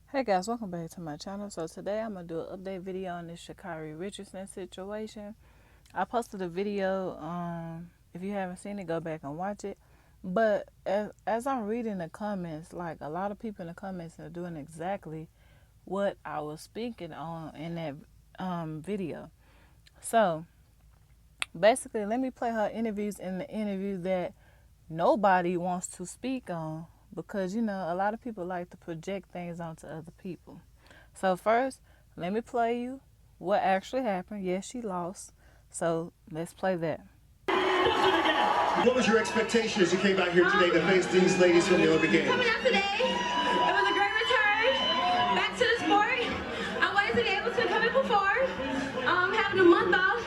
Hey guys, welcome back to my channel. So today I'm going to do an update video on this Sha'Carri Richardson situation. I posted a video, if you haven't seen it, go back and watch it. But as I'm reading the comments, like a lot of people in the comments are doing exactly what I was speaking on in that video. So basically, let me play her interviews in the interview that nobody wants to speak on, because you know a lot of people like to project things onto other people. So first, let me play you what actually happened. Yes, she lost. So let's play that. What was your expectation as you came out here today to face these ladies from the Olympic Games? Coming out today, it was a great return back to the sport. I wanted to be able to come and perform. Having a month off,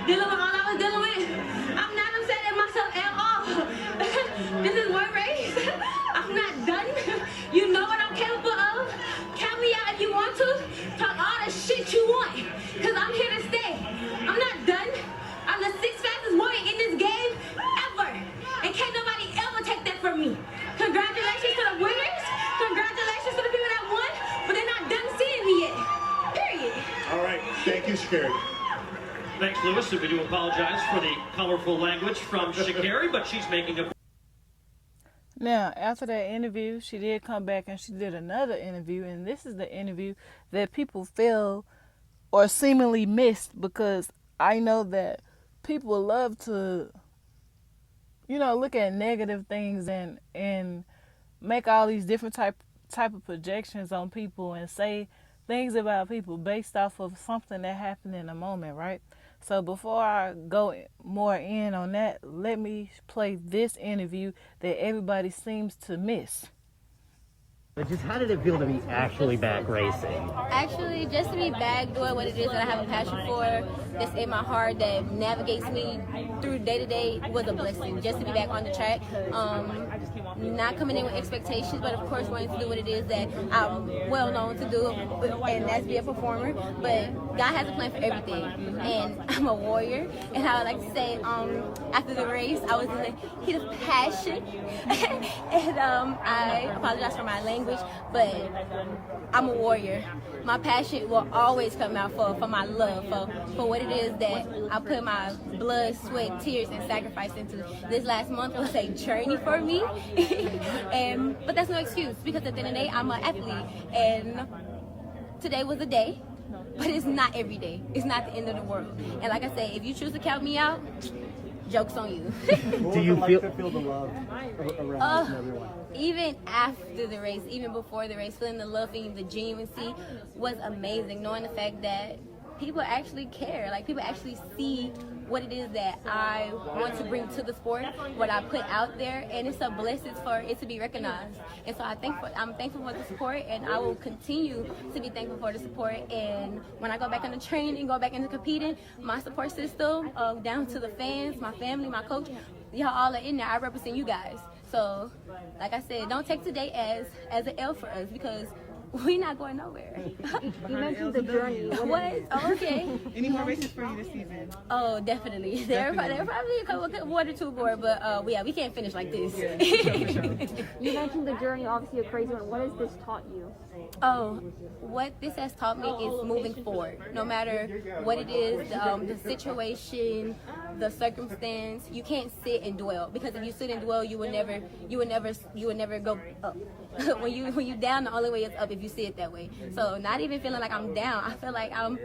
dealing with all I was dealing with. I'm not upset at myself at all. This is one race. I'm not done. You know what I'm capable of. Count me out if you want to. Talk all the shit you want, because I'm here to stay. I'm not done. I'm the sixth fastest woman in this game ever. And can't nobody ever take that from me. Congratulations to the winners. Congratulations to the people that won, but they're not done seeing me yet. Period. All right. Thank you, Sha'Carri. Thanks, Lewis. And we do apologize for the colorful language from Sha'Carri, but she's making a... Now, after that interview, she did come back and she did another interview, and this is the interview that people feel or seemingly missed, because I know that people love to, you know, look at negative things and make all these different type of projections on people and say things about people based off of something that happened in a moment, right? So before I go more in on that, let me play this interview that everybody seems to miss. But just how did it feel to be actually back racing? Actually, just to be back doing what it is that I have a passion for, that's in my heart, that navigates me through day to day, was a blessing. Just to be back on the track, not coming in with expectations, but of course wanting to do what it is that I'm well known to do, and that's be a performer. But God has a plan for everything, and I'm a warrior. And I would like to say, after the race, I was in the heat of passion, and I apologize for my language. But I'm a warrior. My passion will always come out for my love, for what it is that I put my blood, sweat, tears, and sacrifice into. This last month was a journey for me, but that's no excuse, because at the end of the day, I'm an athlete, and today was a day, but it's not every day. It's not the end of the world. And like I say, if you choose to count me out, joke's on you. Do you feel the love around everyone? Even after the race, even before the race, feeling the love, feeling the genuineness was amazing. Knowing the fact that people actually care, like people actually see what it is that I want to bring to the sport, what I put out there, and it's a blessing for it to be recognized. And so I'm thankful for the support, and I will continue to be thankful for the support. And when I go back into training, go back into competing, my support system, down to the fans, my family, my coach, y'all all are in there. I represent you guys. So, like I said, don't take today as an L for us, because we're not going nowhere. You mentioned the journey. What? Oh, okay. Any more races for you this season? Oh, definitely. There are probably a couple, one or two more, but yeah, we can't finish like this. You mentioned the journey, obviously a crazy one. What has this taught you? Oh, what this has taught me is moving forward. No matter what it is, the situation, the circumstance, you can't sit and dwell, because if you sit and dwell, you would never go up. when you down, the only way is up if you see it that way. So not even feeling like I'm down, I feel like I'm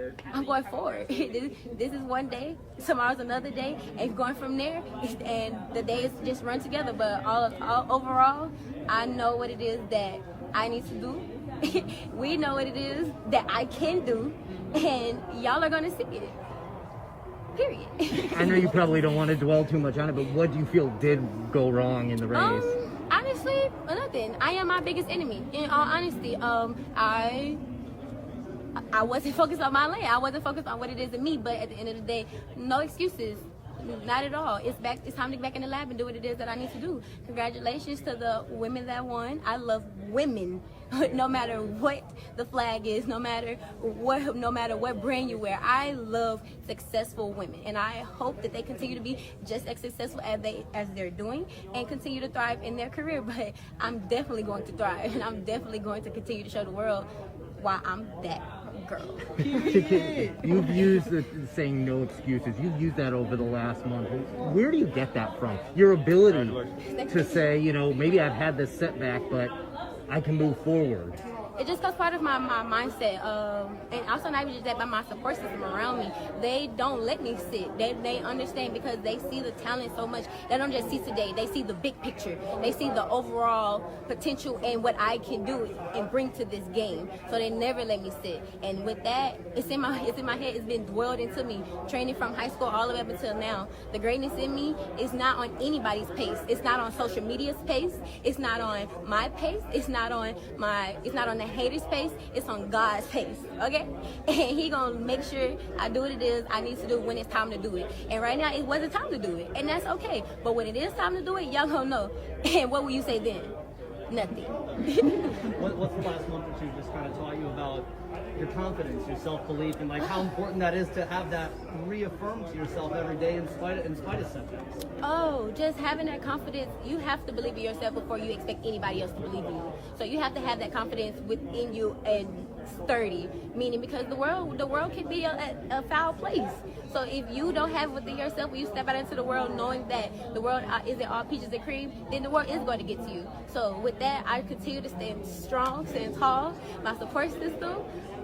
going forward. This is one day, tomorrow's another day, and going from there, and the days just run together. But all overall, I know what it is that I need to do. We know what it is that I can do, and y'all are gonna see it. Period. I know you probably don't want to dwell too much on it, but what do you feel did go wrong in the race? Honestly, nothing. I am my biggest enemy. In all honesty, I wasn't focused on my lane. I wasn't focused on what it is in me. But at the end of the day, no excuses. Not at all. It's time to get back in the lab and do what it is that I need to do. Congratulations to the women that won. I love women no matter what the flag is, no matter what brand you wear. I love successful women, and I hope that they continue to be just as successful as they're doing, and continue to thrive in their career. But I'm definitely going to thrive, and I'm definitely going to continue to show the world why I'm that girl. You've used the saying "no excuses." You've used that over the last month. Where do you get that from? Your ability to say, you know, maybe I've had this setback, but I can move forward. It just comes part of my mindset, and also not even just that, but my support system around me. They don't let me sit. They understand, because they see the talent so much. They don't just see today. They see the big picture. They see the overall potential and what I can do and bring to this game. So they never let me sit. And with that, it's in my head. It's been dwelled into me. Training from high school all the way up until now. The greatness in me is not on anybody's pace. It's not on social media's pace. It's not on my pace. It's not on the haters' pace. It's on God's pace, okay? And he gonna make sure I do what it is I need to do when it's time to do it. And right now, it wasn't time to do it, and that's okay. But when it is time to do it, y'all gonna know. And what will you say then? Nothing. What's the last month or two just kind of taught you about your confidence, your self-belief, and like how important that is to have that reaffirmed to yourself every day in spite of setbacks? Oh, just having that confidence. You have to believe in yourself before you expect anybody else to believe in you. So you have to have that confidence within you and sturdy, meaning because the world can be a foul place. So if you don't have it within yourself, when you step out into the world knowing that the world isn't all peaches and cream, then the world is going to get to you. So with that, I continue to stand strong, stand tall. My support system,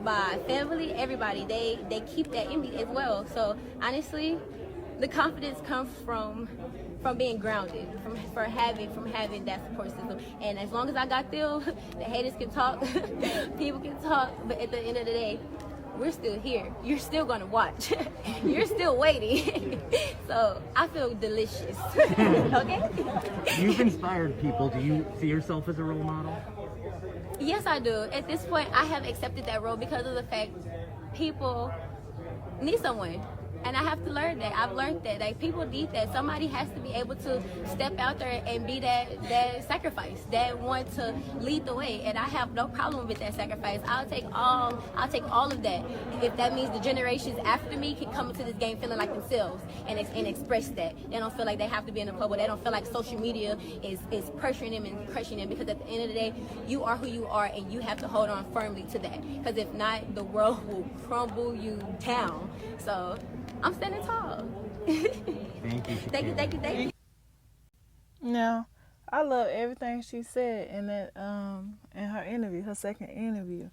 my family, everybody, they keep that in me as well. So honestly, the confidence comes from being grounded, from having that support system. And as long as I got them, the haters can talk, people can talk, but at the end of the day, we're still here. You're still gonna watch. You're still waiting. So I feel delicious. Okay? You've inspired people. Do you see yourself as a role model? Yes, I do. At this point, I have accepted that role because of the fact people need someone. And I have to learn that. I've learned that. Like, people need that. Somebody has to be able to step out there and be that sacrifice, that one to lead the way. And I have no problem with that sacrifice. I'll take all of that. If that means the generations after me can come into this game feeling like themselves and express that. They don't feel like they have to be in the public. They don't feel like social media is pressuring them and crushing them, because at the end of the day, you are who you are, and you have to hold on firmly to that. Because if not, the world will crumble you down. So I'm standing tall. Thank you. Thank you. Now, I love everything she said in that in her interview, her second interview.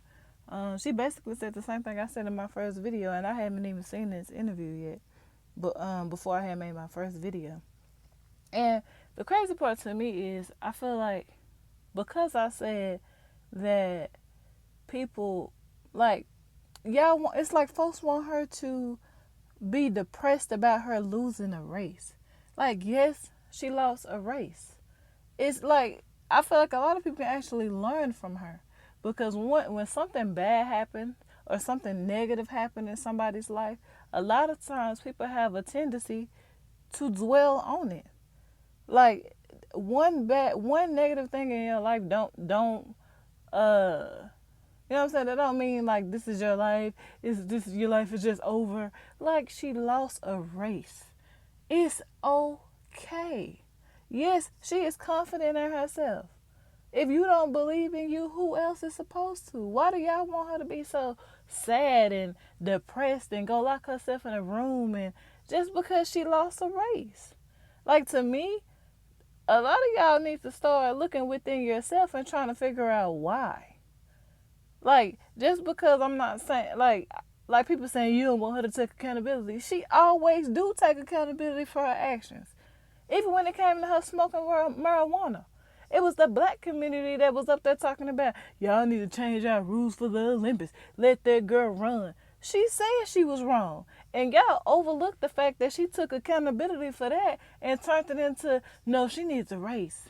She basically said the same thing I said in my first video, and I haven't even seen this interview yet, but before I had made my first video. And the crazy part to me is, I feel like because I said that people, like, it's like folks want her to be depressed about her losing a race. Like, yes, she lost a race. It's like, I feel like a lot of people can actually learn from her, because when something bad happened or something negative happened in somebody's life, a lot of times people have a tendency to dwell on it. Like, one negative thing in your life don't you know what I'm saying? That don't mean like this is your life. Your life is just over. Like, she lost a race. It's okay. Yes, she is confident in herself. If you don't believe in you, who else is supposed to? Why do y'all want her to be so sad and depressed and go lock herself in a room and just because she lost a race? Like, to me, a lot of y'all need to start looking within yourself and trying to figure out why. Like, just because I'm not saying, like people saying you don't want her to take accountability. She always do take accountability for her actions. Even when it came to her smoking marijuana. It was the black community that was up there talking about, y'all need to change our rules for the Olympics. Let that girl run. She said she was wrong. And y'all overlooked the fact that she took accountability for that and turned it into, no, she needs a race.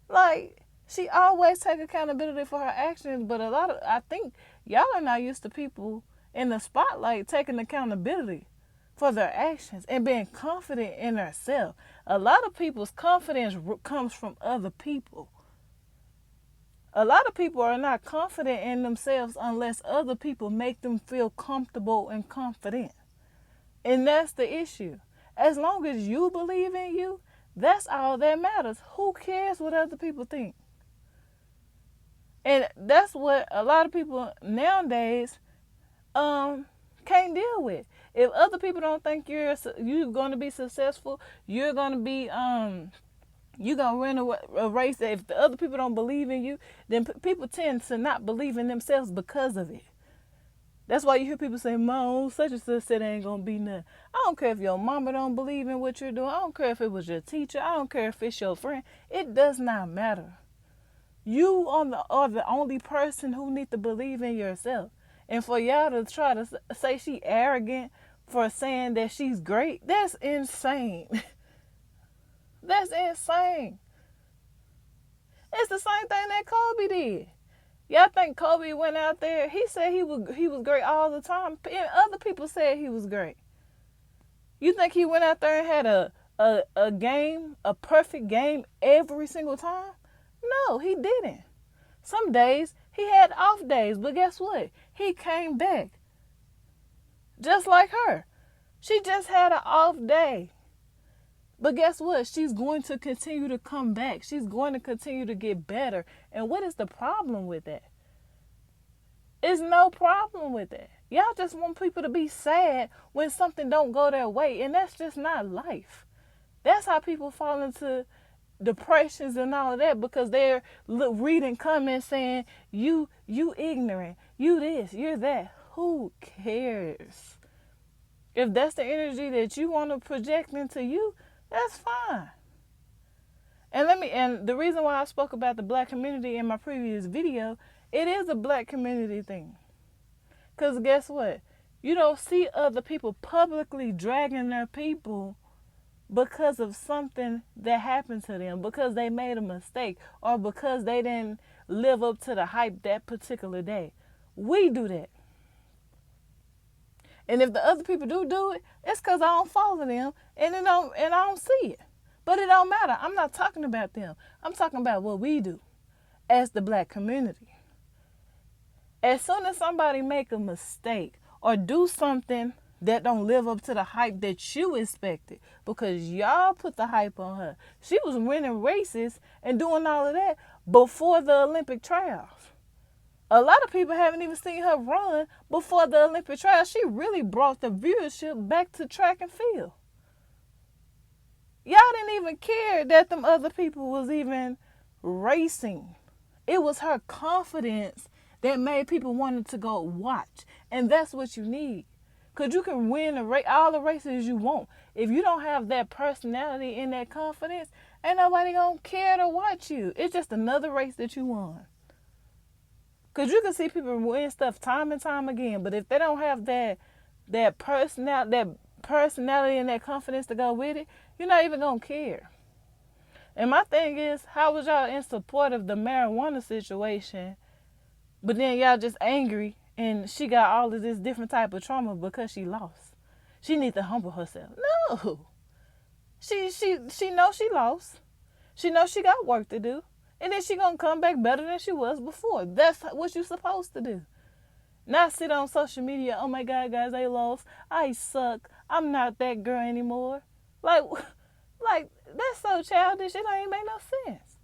Like, she always take accountability for her actions, but I think y'all are not used to people in the spotlight taking accountability for their actions and being confident in herself. A lot of people's confidence comes from other people. A lot of people are not confident in themselves unless other people make them feel comfortable and confident. And that's the issue. As long as you believe in you, that's all that matters. Who cares what other people think? And that's what a lot of people nowadays can't deal with. If other people don't think you're going to be successful, you're going to be you're going to win a race. That if the other people don't believe in you, then people tend to not believe in themselves because of it. That's why you hear people say, Mom, such and such said ain't going to be nothing. I don't care if your mama don't believe in what you're doing. I don't care if it was your teacher. I don't care if it's your friend. It does not matter. You are the only person who need to believe in yourself. And for y'all to try to say she arrogant for saying that she's great, that's insane. That's insane. It's the same thing that Kobe did. Y'all think Kobe went out there? He said he was great all the time. And other people said he was great. You think he went out there and had a game, a perfect game every single time? No, he didn't. Some days he had off days, but guess what? He came back. Just like her. She just had an off day. But guess what? She's going to continue to come back. She's going to continue to get better. And what is the problem with that? There's no problem with that. Y'all just want people to be sad when something don't go their way. And that's just not life. That's how people fall into depressions and all of that, because they're reading comments saying, you ignorant, you this, you're that. Who cares? If that's the energy that you want to project into you, that's fine. And the reason why I spoke about the black community in my previous video, it is a black community thing. Because guess what? You don't see other people publicly dragging their people because of something that happened to them, because they made a mistake, or because they didn't live up to the hype that particular day. We do that. And if the other people do it, it's because I don't follow them and I don't see it. But it don't matter. I'm not talking about them. I'm talking about what we do as the black community. As soon as somebody make a mistake or do something that don't live up to the hype that you expected, because y'all put the hype on her. She was winning races and doing all of that before the Olympic trials. A lot of people haven't even seen her run before the Olympic trials. She really brought the viewership back to track and field. Y'all didn't even care that them other people was even racing. It was her confidence that made people want to go watch. And that's what you need. Because you can win all the races you want. If you don't have that personality and that confidence, ain't nobody going to care to watch you. It's just another race that you won. Because you can see people win stuff time and time again. But if they don't have that personality and that confidence to go with it, you're not even going to care. And my thing is, how was y'all in support of the marijuana situation, but then y'all just angry and she got all of this different type of trauma because she lost? She needs to humble herself. No. She knows she lost. She knows she got work to do. And then she going to come back better than she was before. That's what you're supposed to do. Not sit on social media, oh my God, guys, I lost. I suck. I'm not that girl anymore. Like that's so childish. It don't even make no sense.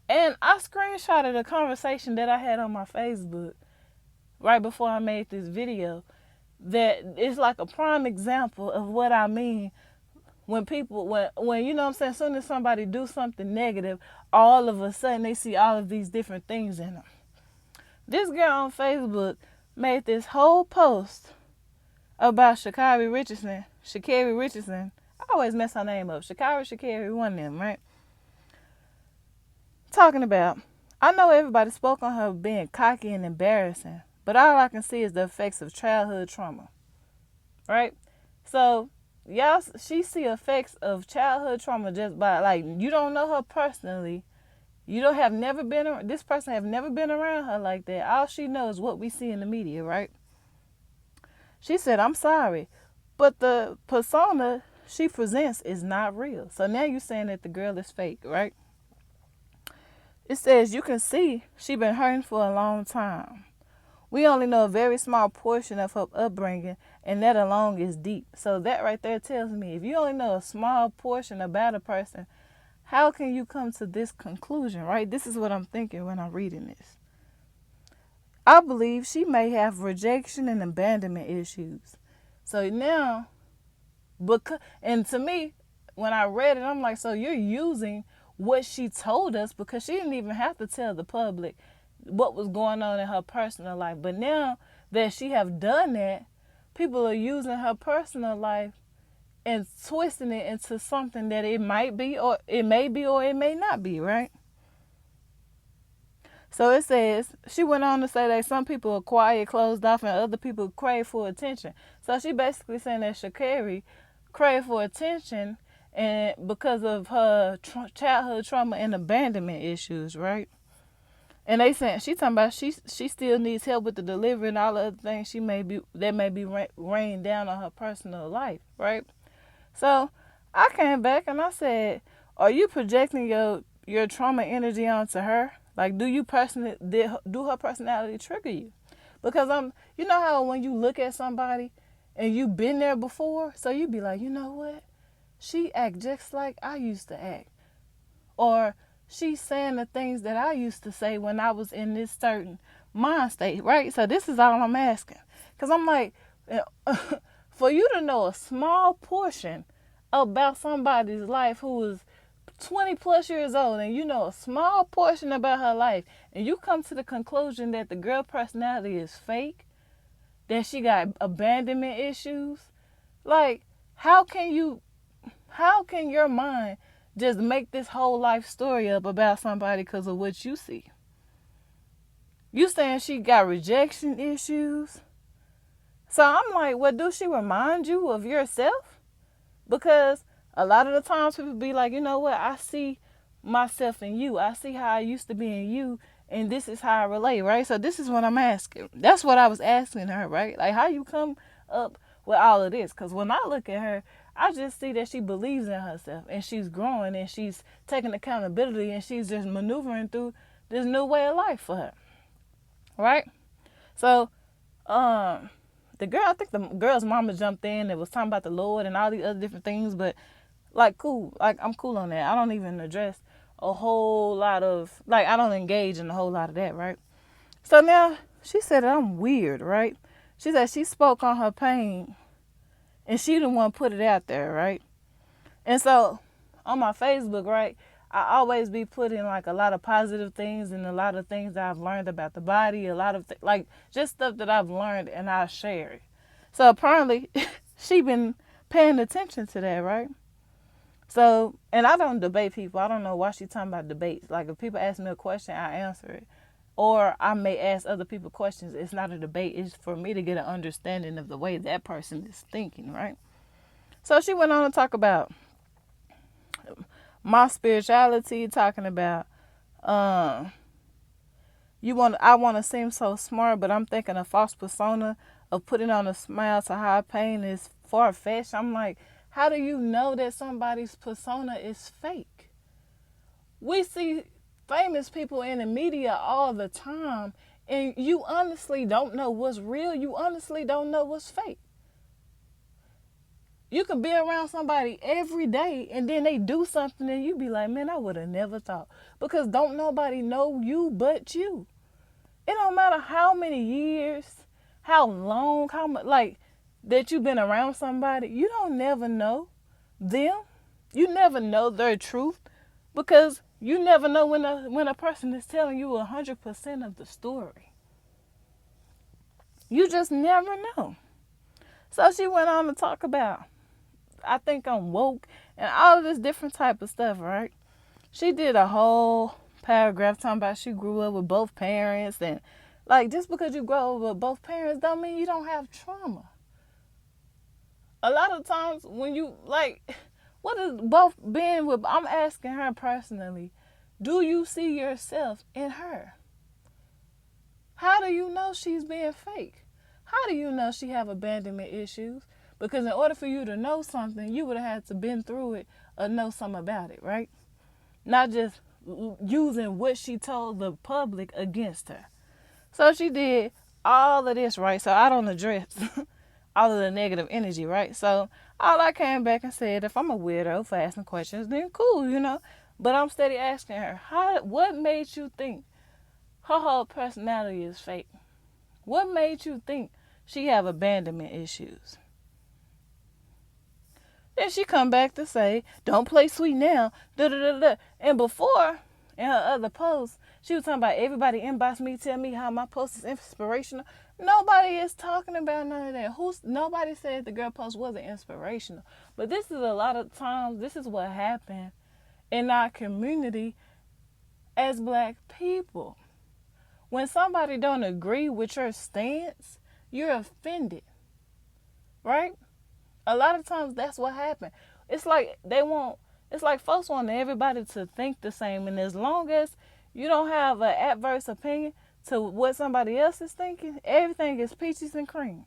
And I screenshotted a conversation that I had on my Facebook right before I made this video that is like a prime example of what I mean when people, when you know what I'm saying, as soon as somebody do something negative, all of a sudden they see all of these different things in them. This girl on Facebook made this whole post about Sha'Carri Richardson. I always mess her name up. Sha'Carri, one of them, right? Talking about, I know everybody spoke on her being cocky and embarrassing, but all I can see is the effects of childhood trauma, right? So, y'all, she see effects of childhood trauma just by, like, you don't know her personally. This person have never been around her like that. All she knows is what we see in the media, right? She said, I'm sorry, but the persona she presents is not real. So now you're saying that the girl is fake, right? It says you can see she been hurting for a long time. We only know a very small portion of her upbringing, and that alone is deep. So that right there tells me if you only know a small portion about a person, how can you come to this conclusion, right? This is what I'm thinking when I'm reading this. I believe she may have rejection and abandonment issues. So now, and to me, when I read it, I'm like, so you're using what she told us, because she didn't even have to tell the public what was going on in her personal life. But now that she have done that, people are using her personal life and twisting it into something that it might be, or it may be, or it may not be, right? So it says, she went on to say that some people are quiet, closed off, and other people crave for attention. So she basically saying that Sha'Carri craved for attention and because of her childhood trauma and abandonment issues, right? And they saying she talking about she still needs help with the delivery and all the other things that may be rained down on her personal life, right? So I came back and I said, are you projecting your trauma energy onto her? Like, do her personality trigger you? Because you know how when you look at somebody and you've been there before, so you be like, you know what? She act just like I used to act. Or she's saying the things that I used to say when I was in this certain mind state, right? So this is all I'm asking. Because I'm like, for you to know a small portion about somebody's life who is 20 plus years old, and you know a small portion about her life, and you come to the conclusion that the girl personality is fake, that she got abandonment issues, like, how can your mind just make this whole life story up about somebody because of what you see? You saying she got rejection issues? So I'm like, well, do she remind you of yourself? Because a lot of the times people be like, you know what, I see myself in you. I see how I used to be in you, and this is how I relate, right? So this is what I'm asking. That's what I was asking her, right? Like, how you come up with all of this? Because when I look at her, I just see that she believes in herself, and she's growing, and she's taking accountability, and she's just maneuvering through this new way of life for her, right? So, the girl, I think the girl's mama jumped in and was talking about the Lord and all these other different things, but like, cool. Like, I'm cool on that. I don't even address a whole lot of, like, I don't engage in a whole lot of that, right? So now she said that I'm weird, right? She said she spoke on her pain and she didn't want to put it out there, right? And so on my Facebook, right, I always be putting like a lot of positive things and a lot of things that I've learned about the body, a lot of like just stuff that I've learned, and I share it. So apparently she been paying attention to that, right? So, and I don't debate people. I don't know why she talking about debates. Like, if people ask me a question, I answer it. Or I may ask other people questions. It's not a debate. It's for me to get an understanding of the way that person is thinking, right? So she went on to talk about my spirituality, talking about I want to seem so smart, but I'm thinking a false persona of putting on a smile to hide pain is far-fetched. I'm like, how do you know that somebody's persona is fake? We see famous people in the media all the time, and you honestly don't know what's real. You honestly don't know what's fake. You can be around somebody every day, and then they do something, and you be like, man, I would have never thought. Because don't nobody know you but you. It don't matter how many years, how long, how much, like, that you've been around somebody, you don't never know them. You never know their truth, because you never know when a person is telling you 100% of the story. You just never know. So she went on to talk about, I think I'm woke and all of this different type of stuff, right? She did a whole paragraph talking about she grew up with both parents, and like, just because you grow up with both parents don't mean you don't have trauma. A lot of times when you, like, what is both being with, I'm asking her personally, do you see yourself in her? How do you know she's being fake? How do you know she have abandonment issues? Because in order for you to know something, you would have had to been through it or know something about it, right? Not just using what she told the public against her. So she did all of this, right? So I don't address all of the negative energy, right? So all I came back and said, if I'm a weirdo for asking questions, then cool, you know. But I'm steady asking her, what made you think her whole personality is fake? What made you think she have abandonment issues? Then she come back to say, don't play sweet now, da-da-da-da. And before, in her other post, she was talking about everybody inbox me, tell me how my post is inspirational. Nobody is talking about none of that. Nobody said the girl post wasn't inspirational. But this is a lot of times, this is what happened in our community as Black people. When somebody don't agree with your stance, you're offended, right? A lot of times that's what happened. It's like folks want everybody to think the same. And as long as you don't have an adverse opinion to what somebody else is thinking, everything is peaches and cream.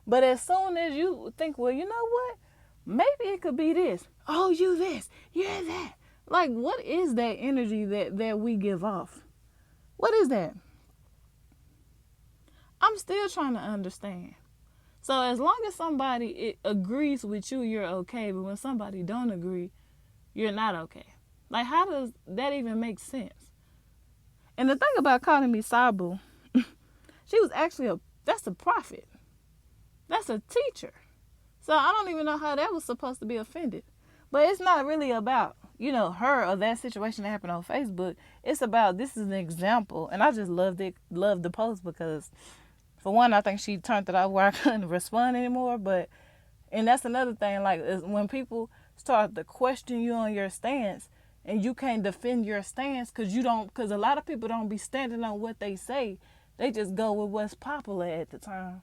But as soon as you think, well, you know what? Maybe it could be this. Oh, you this. You're that. Like, what is that energy that we give off? What is that? I'm still trying to understand. So as long as somebody agrees with you, you're okay. But when somebody don't agree, you're not okay. Like, how does that even make sense? And the thing about calling me Sabu, she was actually that's a prophet. That's a teacher. So I don't even know how that was supposed to be offended. But it's not really about, you know, her or that situation that happened on Facebook. It's about, this is an example. And I just loved the post because, for one, I think she turned it off where I couldn't respond anymore. And that's another thing, like, is when people start to question you on your stance and you can't defend your stance because a lot of people don't be standing on what they say. They just go with what's popular at the time.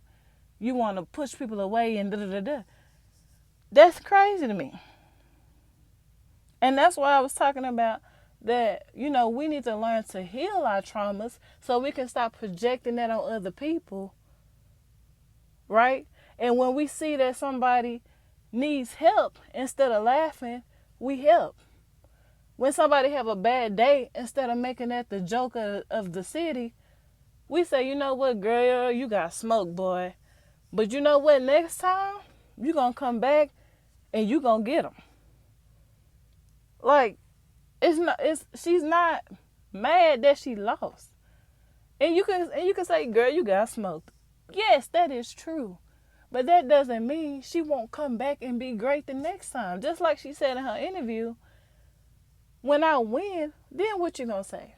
You want to push people away and da-da-da-da. That's crazy to me. And that's why I was talking about that, you know, we need to learn to heal our traumas so we can stop projecting that on other people, right? And when we see that somebody needs help, instead of laughing, we help. When somebody have a bad day, instead of making that the joke of the city, we say, you know what, girl, you got smoked, boy. But you know what, next time, you going to come back and you going to get them. Like, she's not mad that she lost. And you can say, girl, you got smoked. Yes, that is true. But that doesn't mean she won't come back and be great the next time. Just like she said in her interview, when I win, then what you gonna say?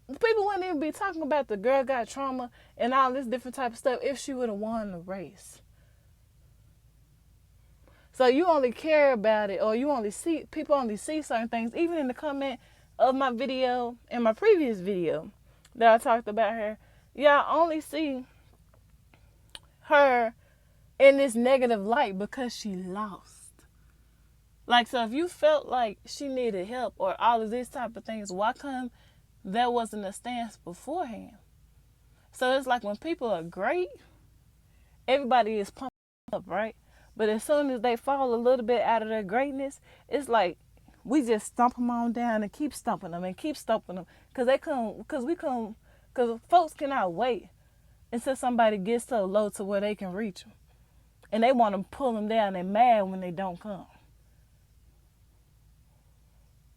People wouldn't even be talking about the girl got trauma and all this different type of stuff if she would have won the race. So you only care about it, or people only see certain things. Even in the comment of my video, in my previous video that I talked about her, y'all only see her in this negative light because she lost. Like, so if you felt like she needed help or all of these type of things, why come there wasn't a stance beforehand? So it's like when people are great, everybody is pumped up, right? But as soon as they fall a little bit out of their greatness, it's like we just stomp them on down and keep stomping them and keep stomping them. Because folks cannot wait until somebody gets so low to where they can reach them. And they want to pull them down. They're mad when they don't come.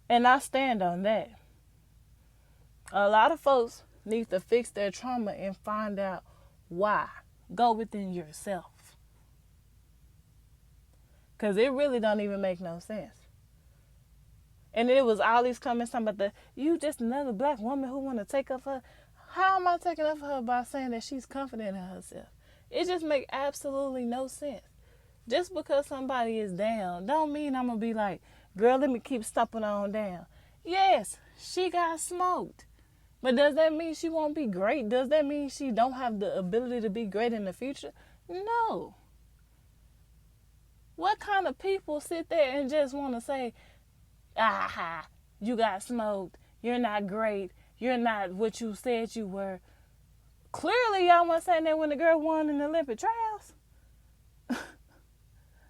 And I stand on that. A lot of folks need to fix their trauma and find out why. Go within yourself. Because it really don't even make no sense. And it was all these comments talking about you just another black woman who want to take up her. How am I taking up for her by saying that she's confident in herself? It just makes absolutely no sense. Just because somebody is down don't mean I'm going to be like, girl, let me keep stomping on down. Yes, she got smoked. But does that mean she won't be great? Does that mean she don't have the ability to be great in the future? No. What kind of people sit there and just want to say, aha, you got smoked. You're not great. You're not what you said you were. Clearly, y'all weren't saying that when the girl won in the Olympic trials.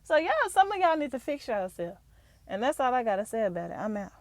So, some of y'all need to fix yourself. And that's all I got to say about it. I'm out.